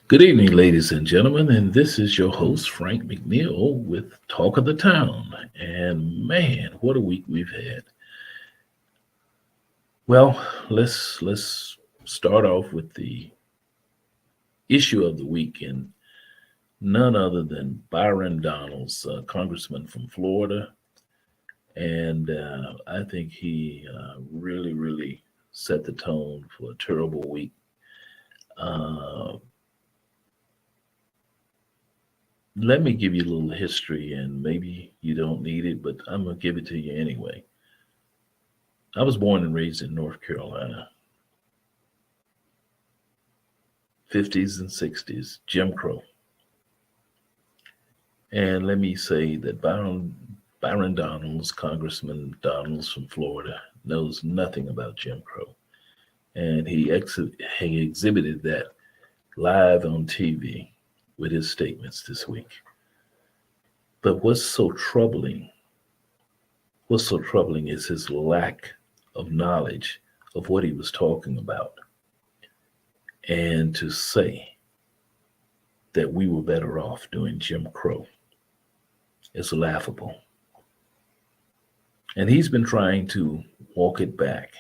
Good evening, ladies and gentlemen, and this is your host, Frank McNeil, with Talk of the Town. And man, what a week we've had. Well, let's start off with the issue of the week, and none other than Byron Donalds, congressman from Florida, and I think he really set the tone for a terrible week. Uh, Let me give you a little history, and maybe you don't need it, but I'm going to give it to you anyway. I was born and raised in North Carolina, 50s and 60s, Jim Crow. And let me say that Byron Donalds, Congressman Donalds from Florida, knows nothing about Jim Crow. And he exhibited that live on TV with his statements this week. But what's so troubling is his lack of knowledge of what he was talking about. And to say that we were better off doing Jim Crow is laughable. And he's been trying to walk it back.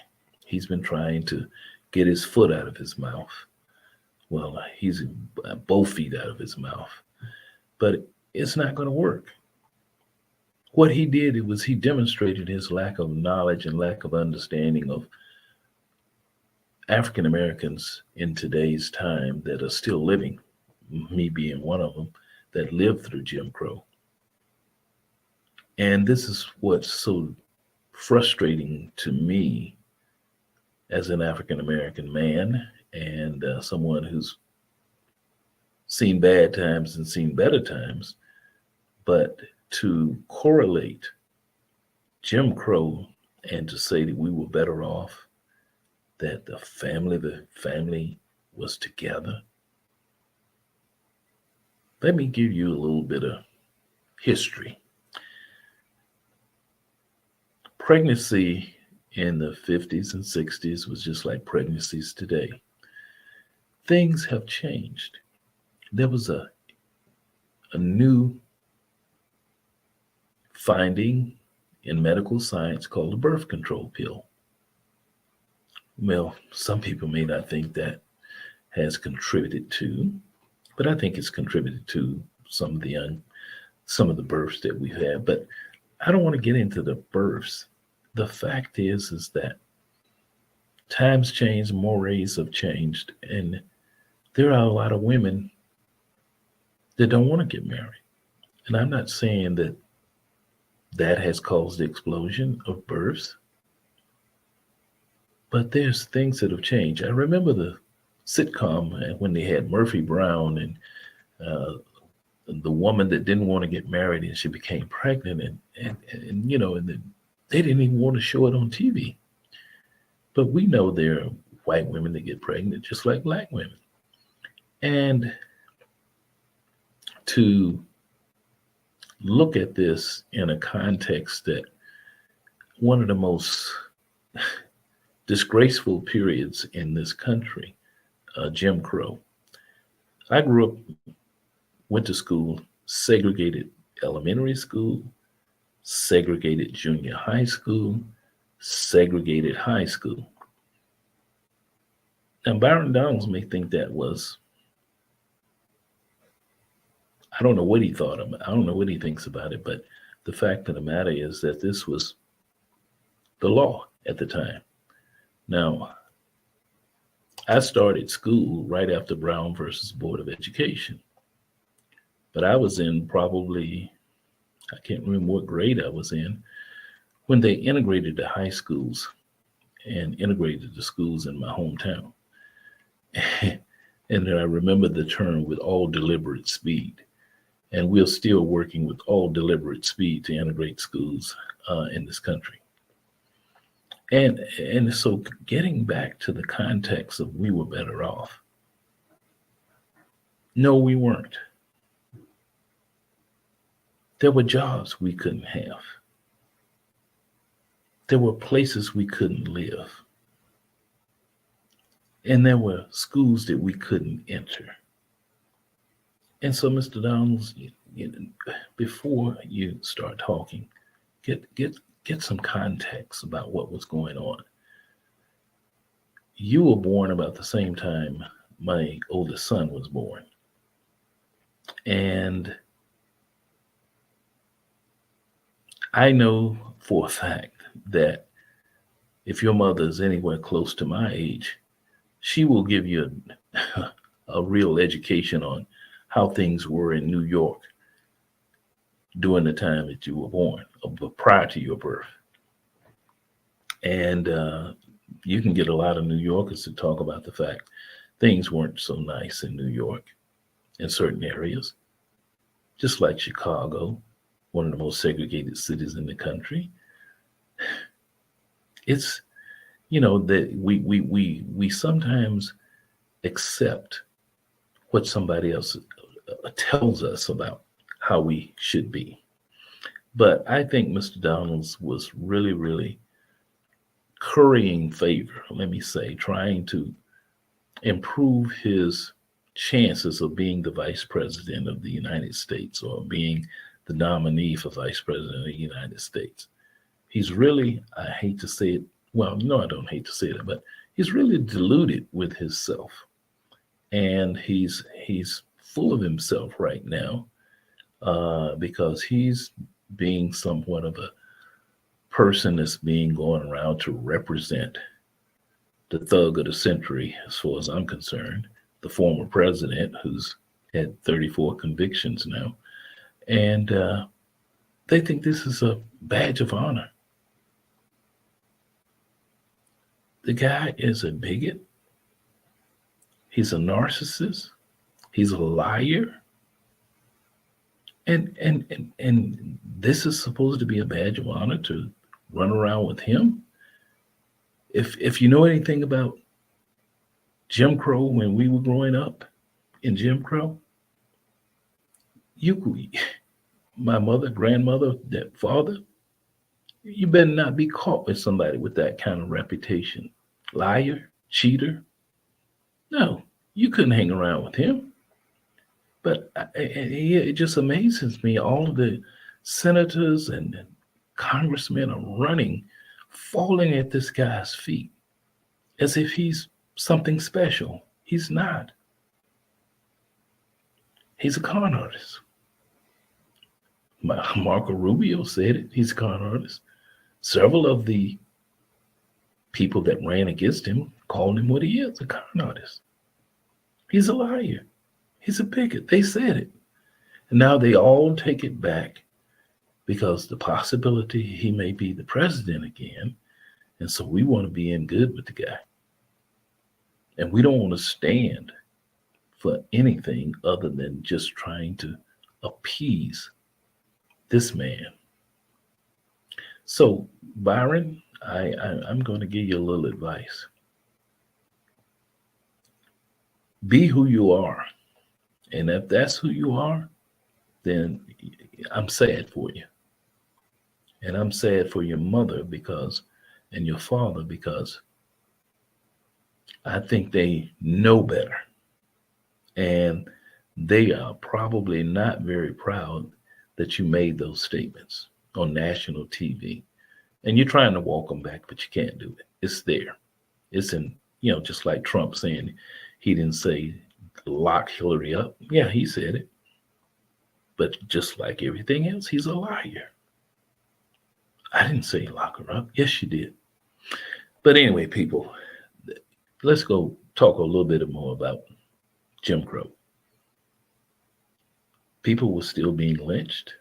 He's been trying to get his foot out of his mouth. Well, he's both feet out of his mouth. But it's not going to work. What he did was he demonstrated his lack of knowledge and lack of understanding of African Americans in today's time that are still living, me being one of them, that lived through Jim Crow. And this is what's so frustrating to me as an African American man and someone who's seen bad times and seen better times. But to correlate Jim Crow and to say that we were better off, that the family was together. Let me give you a little bit of history. Pregnancy in the 50s and 60s was just like pregnancies today. Things have changed. There was a new finding in medical science called the birth control pill. Well, some people may not think that has contributed to, but I think it's contributed to some of the births that we've had. But I don't want to get into the births. The fact is that times change, mores have changed, and there are a lot of women that don't want to get married. And I'm not saying that has caused the explosion of births, but there's things that have changed. I remember the sitcom when they had Murphy Brown and the woman that didn't want to get married and she became pregnant and they didn't even want to show it on TV. But we know there are white women that get pregnant just like black women. And to look at this in a context that one of the most disgraceful periods in this country, Jim Crow. I grew up, went to school, segregated elementary school, segregated junior high school, segregated high school. Now, Byron Donalds may think that was, I don't know what he thought of it. I don't know what he thinks about it, but the fact of the matter is that this was the law at the time. Now, I started school right after Brown versus Board of Education, but I was in probably, I can't remember what grade I was in, when they integrated the high schools and integrated the schools in my hometown. And then I remember the term with all deliberate speed. And we're still working with all deliberate speed to integrate schools in this country. And so getting back to the context of we were better off. No, we weren't. There were jobs we couldn't have. There were places we couldn't live. And there were schools that we couldn't enter. And so, Mr. Donalds, before you start talking, get some context about what was going on. You were born about the same time my oldest son was born. And I know for a fact that if your mother is anywhere close to my age, she will give you a real education on how things were in New York during the time that you were born, prior to your birth. And you can get a lot of New Yorkers to talk about the fact things weren't so nice in New York in certain areas, just like Chicago, one of the most segregated cities in the country. It's, that we sometimes accept what somebody else tells us about how we should be. But I think Mr. Donalds was really, really currying favor, let me say, trying to improve his chances of being the vice president of the United States or being the nominee for vice president of the United States. He's really, I hate to say it, well, no, I don't hate to say it, but he's really deluded with himself. And he's full of himself right now because he's being somewhat of a person that's being going around to represent the thug of the century, as far as I'm concerned, the former president who's had 34 convictions now. And they think this is a badge of honor. The guy is a bigot. He's a narcissist. He's a liar. And this is supposed to be a badge of honor to run around with him. If you know anything about Jim Crow when we were growing up in Jim Crow, my mother, grandmother, that father, you better not be caught with somebody with that kind of reputation. Liar, cheater. No, you couldn't hang around with him. But it just amazes me. All of the senators and congressmen are running, falling at this guy's feet as if he's something special. He's not. He's a con artist. Marco Rubio said it. He's a con artist. Several of the people that ran against him called him what he is, a con artist. He's a liar. He's a bigot. They said it. And now they all take it back because the possibility he may be the president again. And so we want to be in good with the guy. And we don't want to stand for anything other than just trying to appease this man. So, Byron, I'm going to give you a little advice. Be who you are. And if that's who you are, then I'm sad for you. And I'm sad for your mother and your father, because I think they know better. And they are probably not very proud that you made those statements on national TV. And you're trying to walk them back, but you can't do it. It's there. It's in, just like Trump saying he didn't say lock Hillary up. Yeah, he said it. But just like everything else, he's a liar. I didn't say lock her up. Yes, you did. But anyway, people, let's go talk a little bit more about Jim Crow. People were still being lynched.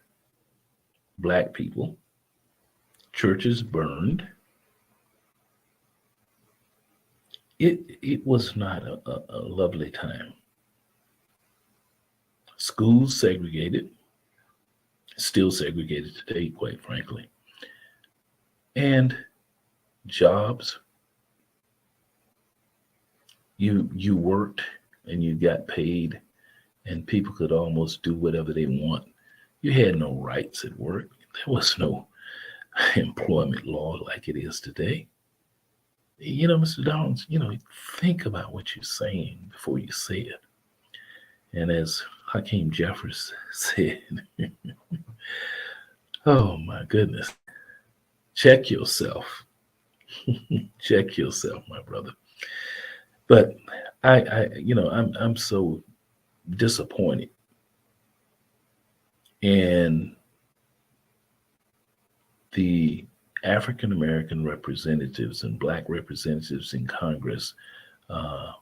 Black people. Churches burned. It was not a lovely time. Schools segregated, still segregated today, quite frankly. And jobs, you worked and you got paid, and people could almost do whatever they want. You had no rights at work. There was no employment law like it is today. Mr. Downs, think about what you're saying before you say it. And as Hakeem Jeffers said, oh my goodness, check yourself. Check yourself, my brother. But I'm so disappointed in the African American representatives and Black representatives in Congress. Uh,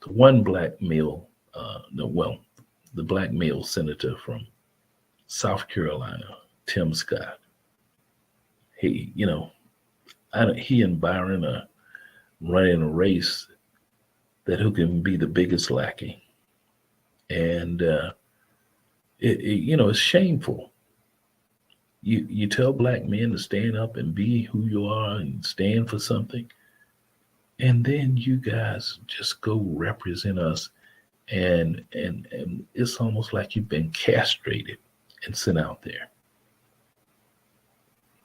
the one black male, the black male senator from South Carolina, Tim Scott. He, he and Byron are running a race that who can be the biggest lackey, and it's shameful. You tell black men to stand up and be who you are and stand for something, and then you guys just go represent us, and it's almost like you've been castrated and sent out there.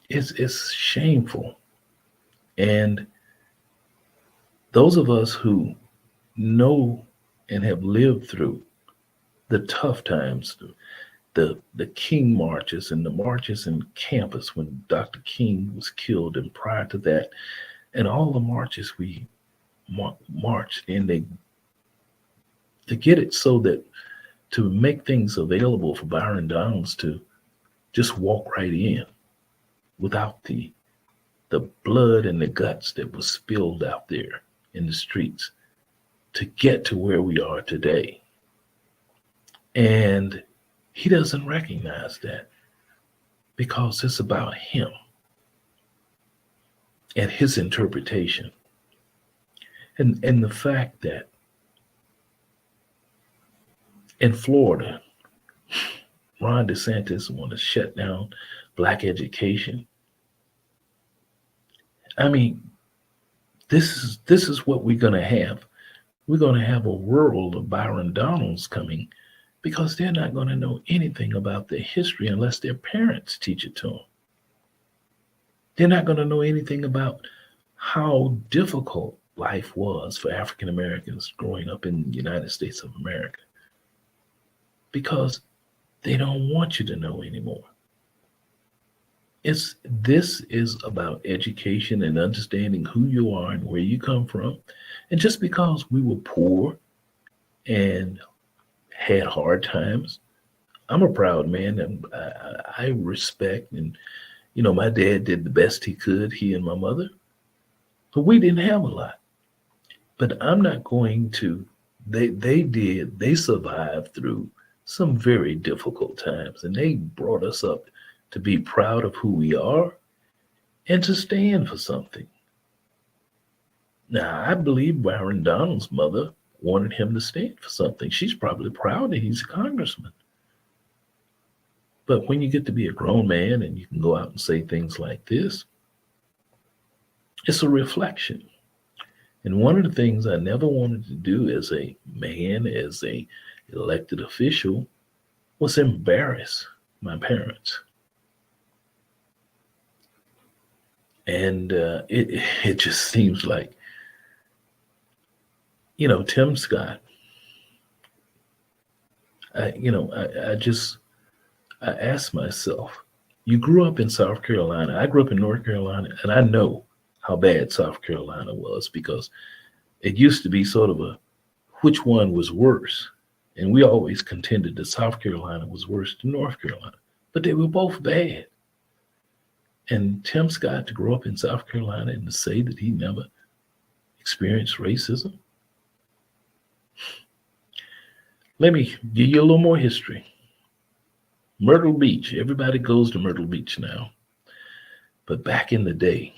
It's shameful, and those of us who know and have lived through the tough times, the King marches and the marches in campus when Dr. King was killed, and prior to that, and all the marches we marched in, they to get it so that to make things available for Byron Donalds to just walk right in without the blood and the guts that was spilled out there in the streets to get to where we are today. And he doesn't recognize that because it's about him and his interpretation. And the fact that in Florida, Ron DeSantis want to shut down Black education. I mean, this is what we're going to have. We're going to have a world of Byron Donalds coming because they're not going to know anything about their history unless their parents teach it to them. They're not going to know anything about how difficult life was for African Americans growing up in the United States of America because they don't want you to know anymore. This is about education and understanding who you are and where you come from. And just because we were poor and had hard times, I'm a proud man, and I respect. And my dad did the best he could, he and my mother, but we didn't have a lot. But I'm not going to. They survived through some very difficult times, and they brought us up to be proud of who we are and to stand for something. Now, I believe Byron Donalds' mother wanted him to stand for something. She's probably proud that he's a congressman. But when you get to be a grown man and you can go out and say things like this, it's a reflection. And one of the things I never wanted to do as a man, as a elected official, was embarrass my parents. And it just seems like, Tim Scott, I asked myself, you grew up in South Carolina. I grew up in North Carolina, and I know how bad South Carolina was because it used to be sort of a which one was worse. And we always contended that South Carolina was worse than North Carolina, but they were both bad. And Tim Scott to grow up in South Carolina and to say that he never experienced racism. Let me give you a little more history. Myrtle Beach, everybody goes to Myrtle Beach now. But back in the day,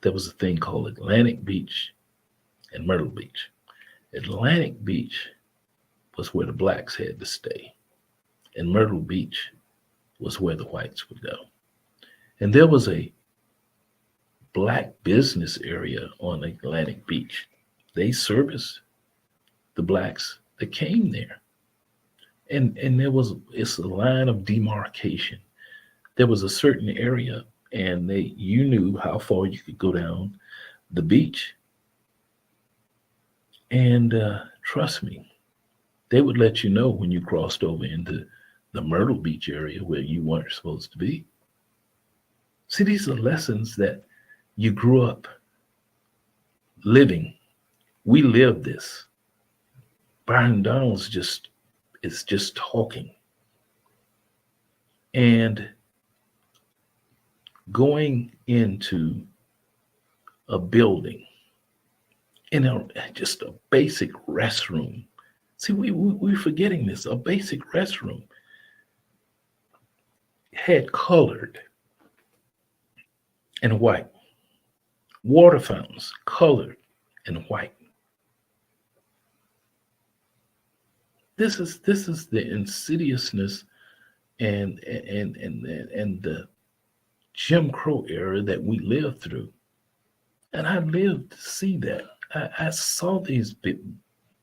there was a thing called Atlantic Beach and Myrtle Beach. Atlantic Beach was where the blacks had to stay, and Myrtle Beach was where the whites would go. And there was a black business area on Atlantic Beach. They serviced the blacks that came there. And it's a line of demarcation. There was a certain area, and you knew how far you could go down the beach. And trust me, They would let you know when you crossed over into the Myrtle Beach area where you weren't supposed to be. See, these are lessons that you grew up living. We live this. Brian Donalds just is just talking and going into a building in just a basic restroom. See, we're forgetting this. A basic restroom had colored and white. Water fountains colored and white. This is the insidiousness and the Jim Crow era that we lived through. And I lived to see that. I saw these big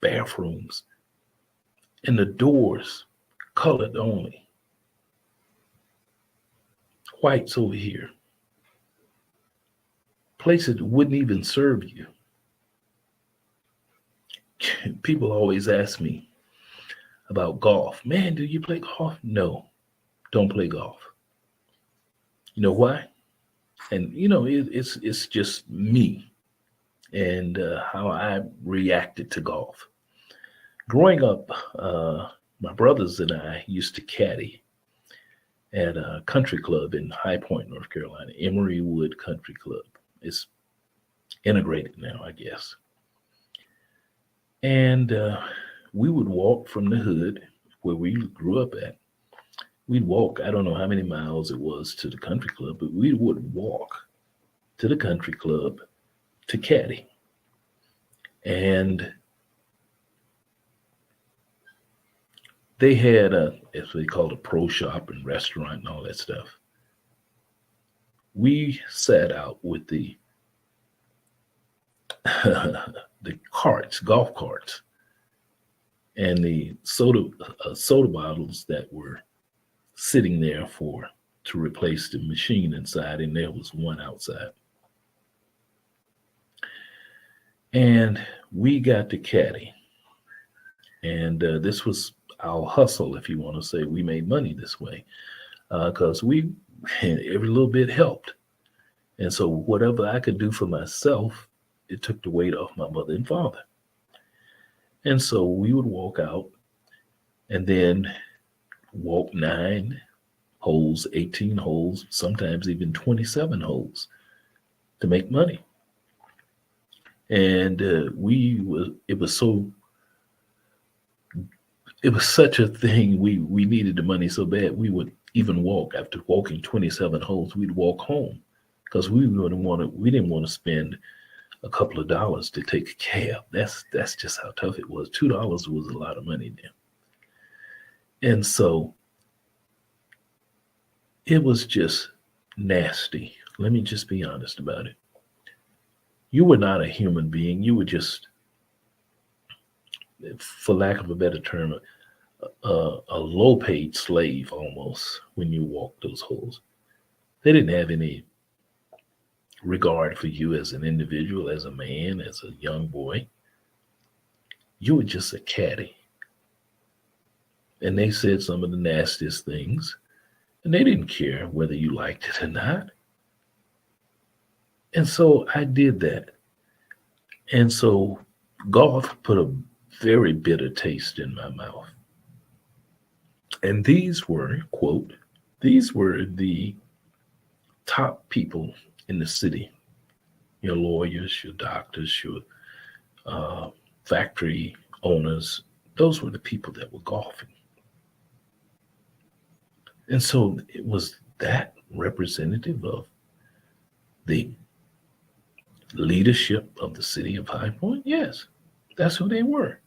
bathrooms and the doors colored only. Whites over here. Places that wouldn't even serve you. People always ask me about golf. Man, do you play golf? No, don't play golf. You know why? And it's just me and how I reacted to golf. Growing up, my brothers and I used to caddy at a country club in High Point, North Carolina, Emery Wood Country Club. It's integrated now, I guess. And we would walk from the hood where we grew up at. We'd walk, I don't know how many miles it was to the country club, but we would walk to the country club to caddy. And they had as they called a pro shop and restaurant and all that stuff. We sat out with the the carts, golf carts, and the soda bottles that were sitting there to replace the machine inside, and there was one outside. And we got to caddy, and this was our hustle, if you want to say. We made money this way because every little bit helped, and so whatever I could do for myself, it took the weight off my mother and father. And so we would walk out and then walk 9 holes, 18 holes, sometimes even 27 holes to make money. And it was such a thing. We needed the money so bad we would even walk. After walking 27 holes, we'd walk home because we didn't want to spend a couple of dollars to take a cab. That's just how tough it was. $2 was a lot of money then. And so it was just nasty. Let me just be honest about it. You were not a human being. You were just, for lack of a better term, a low-paid slave almost when you walked those holes. They didn't have any regard for you as an individual, as a man, as a young boy. You were just a caddy. And they said some of the nastiest things, and they didn't care whether you liked it or not. And so I did that. And so golf put a very bitter taste in my mouth. And these were, quote, these were the top people in the city. Your lawyers, your doctors, your factory owners. Those were the people that were golfing. And so it was that representative of the leadership of the city of High Point? Yes, that's who they were.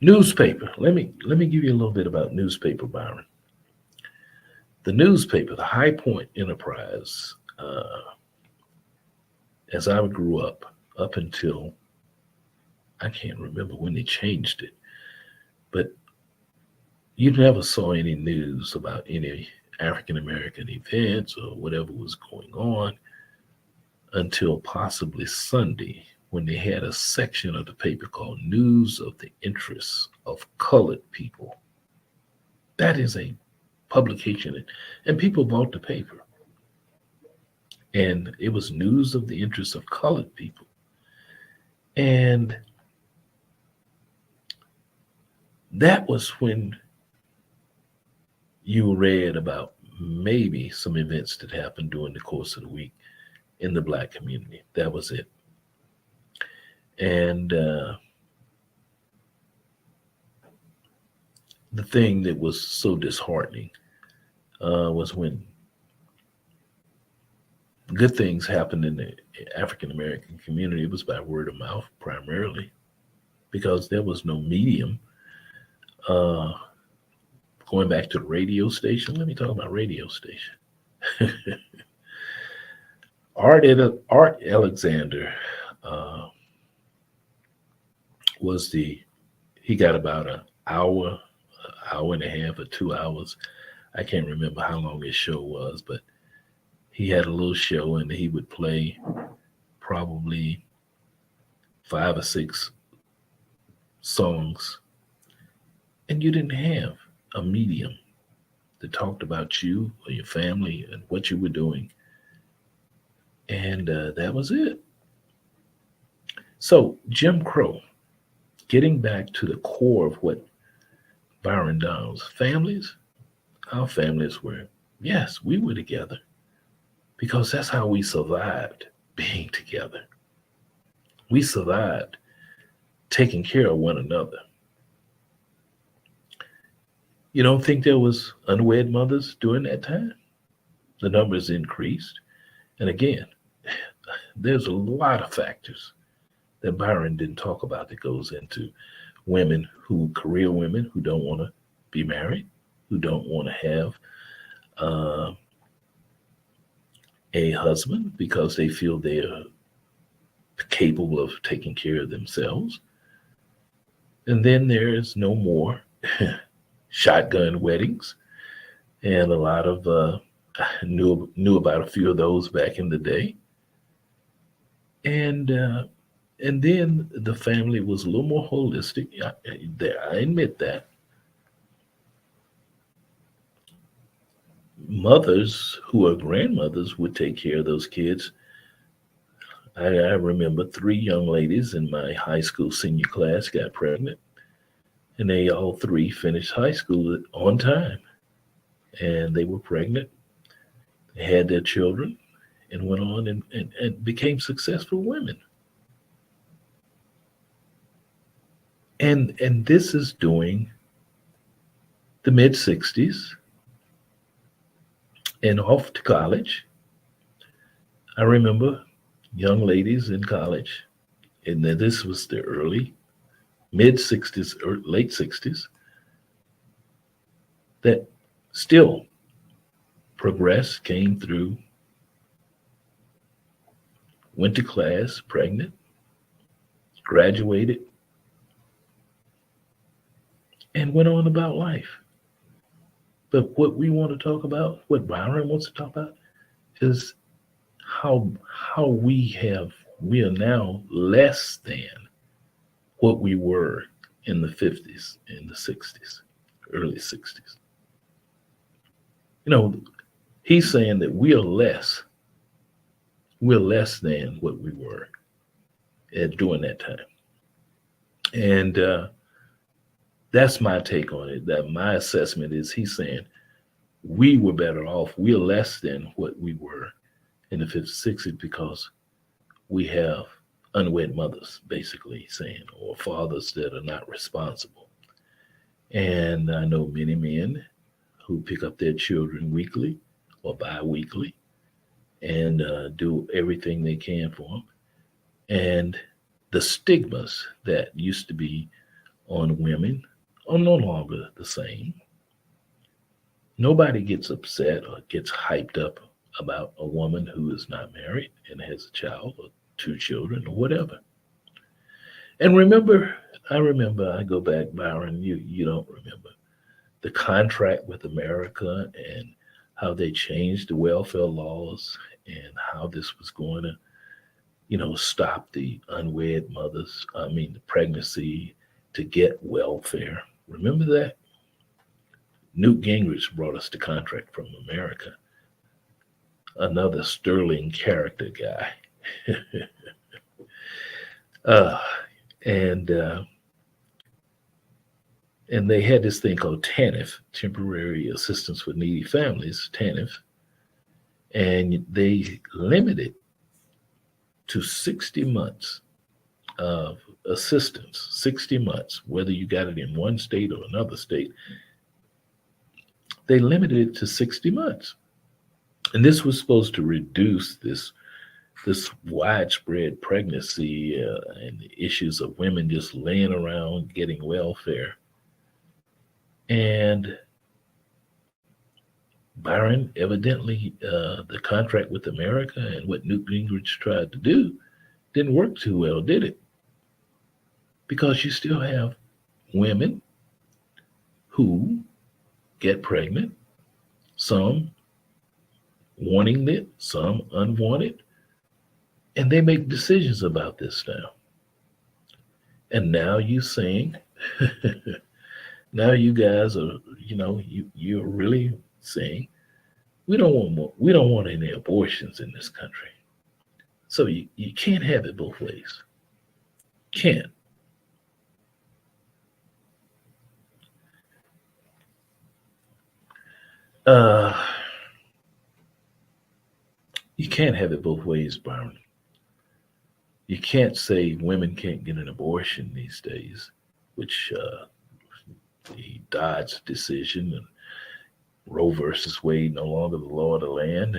Newspaper. Let me give you a little bit about newspaper, Byron. The newspaper, the High Point Enterprise, as I grew up until, I can't remember when they changed it, but you never saw any news about any African-American events or whatever was going on until possibly Sunday when they had a section of the paper called News of the Interests of Colored People. That is a publication, and people bought the paper. And it was News of the Interests of Colored People. And that was when you read about maybe some events that happened during the course of the week in the Black community. That was it. And the thing that was so disheartening was when good things happened in the African American community. It was by word of mouth primarily because there was no medium. Uh, Going back to the radio station, let me talk about radio station. Art Alexander uh, was he got about an hour and a half or 2 hours. I can't remember how long his show was, but he had a little show and he would play probably 5 or 6 songs, and you didn't have a medium that talked about you or your family and what you were doing. And that was it. So, Jim Crow, getting back to the core of what Byron Donalds, our families were, yes, we were together because that's how we survived being together. We survived taking care of one another. You don't think there was unwed mothers during that time? The numbers increased. And again, there's a lot of factors that Byron didn't talk about that goes into career women who don't want to be married, who don't want to have uh, a husband because they feel they are capable of taking care of themselves. And then there's no more shotgun weddings, and a lot of knew about a few of those back in the day, and then the family was a little more holistic. I admit that mothers who are grandmothers would take care of those kids. I remember 3 young ladies in my high school senior class got pregnant, and they all 3 finished high school on time, and they were pregnant, they had their children, and went on and became successful women. And this is during the mid 60s and off to college. I remember young ladies in college, and this was the early mid 60s or late 60s, that still progressed, came through, went to class pregnant, graduated, and went on about life. But what we want to talk about, what Byron wants to talk about, is how we are now less than what we were in the 50s, in the 60s, early 60s. You know, he's saying that we're less than what we were during that time. And that's my take on it. That my assessment is he's saying we were better off. We're less than what we were in the 50s, 60s because we have unwed mothers, basically saying, or fathers that are not responsible. And I know many men who pick up their children weekly or bi-weekly and do everything they can for them. And the stigmas that used to be on women are no longer the same. Nobody gets upset or gets hyped up about a woman who is not married and has a child or 2 children or whatever. And I go back, Byron, you don't remember the contract with America and how they changed the welfare laws and how this was going to, stop the unwed mothers, the pregnancy to get welfare. Remember that? Newt Gingrich brought us the contract from America, another sterling character guy. uh, and and they had this thing called TANF, Temporary Assistance for Needy Families, TANF, and they limited to 60 months of assistance, 60 months, whether you got it in one state or another state. They limited it to 60 months. And this was supposed to reduce this widespread pregnancy and the issues of women just laying around getting welfare. And Byron, evidently, the contract with America and what Newt Gingrich tried to do didn't work too well, did it? Because you still have women who get pregnant, some wanting it, some unwanted, and they make decisions about this now. And now you saying, now you guys are, you're really saying we don't want more, we don't want any abortions in this country. So you can't have it both ways. Can't. You can't have it both ways, Byron. You can't say women can't get an abortion these days, which the Dodd's decision and Roe versus Wade no longer the law of the land,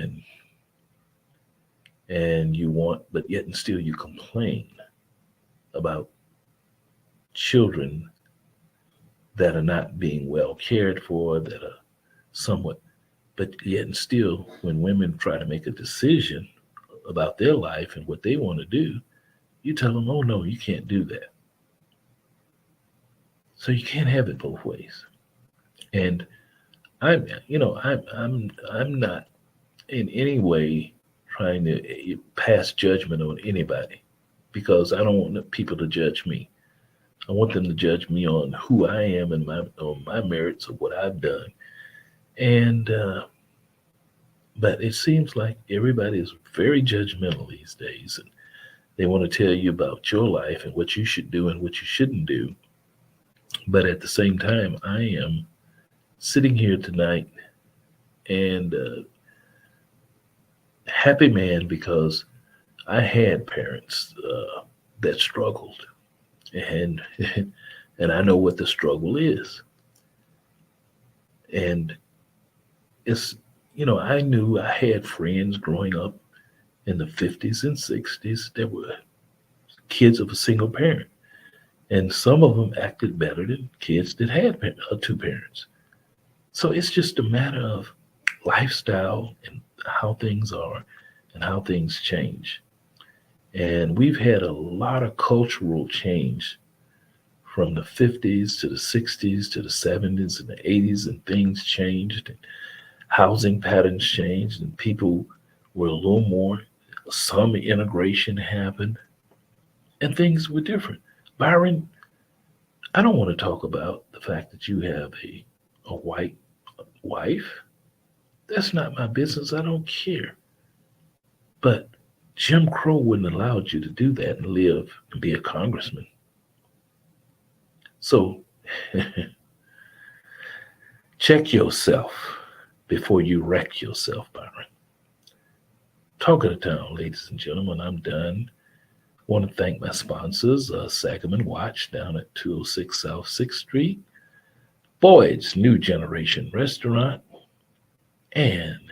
and you want, but yet and still you complain about children that are not being well cared for, that are somewhat, but yet and still when women try to make a decision about their life and what they want to do, you tell them, oh no, you can't do that. So you can't have it both ways. And I'm not in any way trying to pass judgment on anybody, because I don't want people to judge me. I want them to judge me on who I am and on my merits of what I've done. And but it seems like everybody is very judgmental these days, and they want to tell you about your life and what you should do and what you shouldn't do. But at the same time, I am sitting here tonight and happy man, because I had parents that struggled, and and I know what the struggle is. And it's, I knew I had friends growing up in the 50s and 60s that were kids of a single parent. And some of them acted better than kids that had two parents. So it's just a matter of lifestyle and how things are and how things change. And we've had a lot of cultural change from the 50s to the 60s to the 70s and the 80s, and things changed, and housing patterns changed, and people were a little more, some integration happened, and things were different. Byron, I don't want to talk about the fact that you have a white wife. That's not my business. I don't care. But Jim Crow wouldn't have allowed you to do that and live and be a congressman. So check yourself before you wreck yourself, Byron. Talk of the town, ladies and gentlemen. I'm done. Want to thank my sponsors, Sagaman Watch down at 206 South 6th Street, Boyd's New Generation Restaurant, and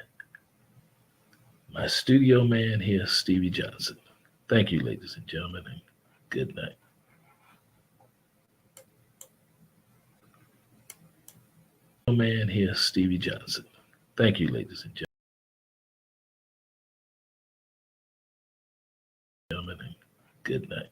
my studio man here, Stevie Johnson. Thank you, ladies and gentlemen, and good night. Man here, Stevie Johnson. Thank you, ladies and gentlemen, and good night.